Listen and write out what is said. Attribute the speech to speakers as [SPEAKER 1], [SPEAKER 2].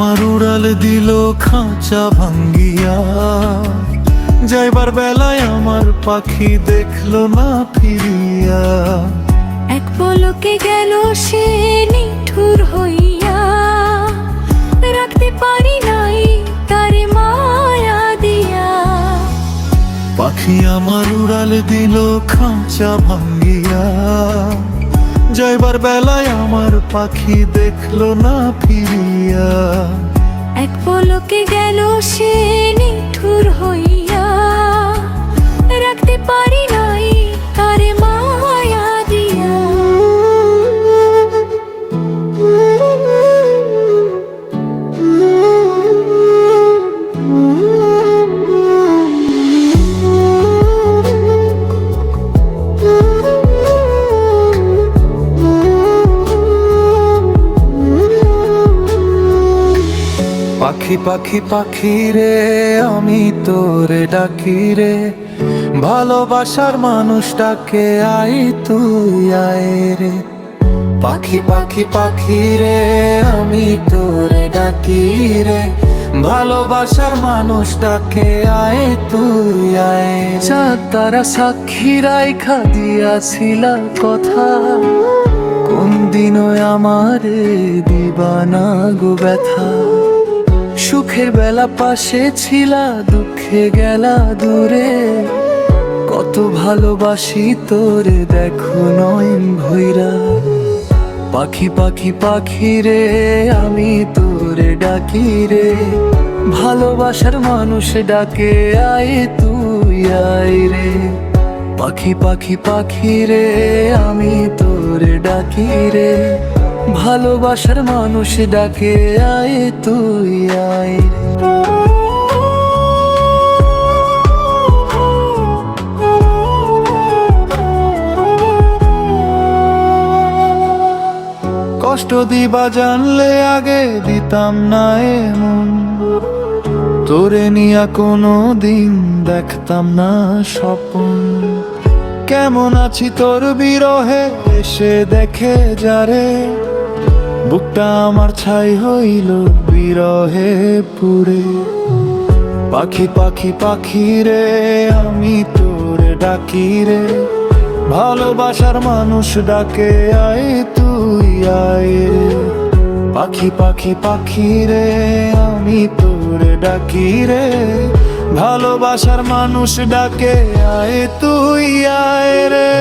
[SPEAKER 1] আমার উড়াল দিল খাঁচা ভাঙ্গিয়া, যাইবার বেলায় আমার পাখি দেখলো না ফিরিয়া।
[SPEAKER 2] এক পলকে গেল সে নিঠুর হইয়া, রাখতে পারি নাই তারে মায়া দিয়া।
[SPEAKER 1] পাখি আমার উড়াল দিল খাঁচা ভাঙ্গিয়া, যাইবার বেলায় আমার পাখি দেখলো না ফিরিয়া।
[SPEAKER 2] এক পলকে গেল সে নিঠুর হইয়া, রাখতে পারি নাই তারে মায়া দিয়া।
[SPEAKER 1] পাখি পাখি পাখি রে আমি তোরে ডাকি রে, ভালোবাসার মানুষটাকে আই তুই আয় রে। পাখি পাখি পাখি রে আমি তোরে ডাকি রে, ভালোবাসার মানুষটাকে আয় তুই আয়। চাঁদ তারা সাক্ষী রাইখা দিয়াছিলা কথা, কোন দিন আমারে দিবানা গো ব্যথা। সুখের বেলা পাশে ছিলা, দুঃখে গেলা দূরে, কত ভালোবাসি তোরে দেখো নয়ন ভৈরা। পাখি পাখি পাখি রে আমি তোরে ডাকি রে, ভালোবাসার মানুষ ডাকে আয় তুই আয় রে। পাখি পাখি পাখি রে আমি তোরে ডাকি রে, ভালোবাসার মানুষ ডাকে আয় তুই আয় রে। কষ্ট দিবা জানলে আগে দিতাম না এমন, তোরে নিয়া কোনো দিন দেখতাম না স্বপ্ন। কেমন আছি তোর বিরহে এসে দেখে যারে, বুকটা আমার ছাই হইল বিরহে পুরে। পাখি পাখি পাখি রে আমি তোরে ডাকি রে, ভালোবাসার মানুষ ডাকে আয় তুই আয় রে। পাখি পাখি পাখি রে আমি তোরে ডাকি রে, ভালোবাসার মানুষ ডাকে আয় তুই আয় রে।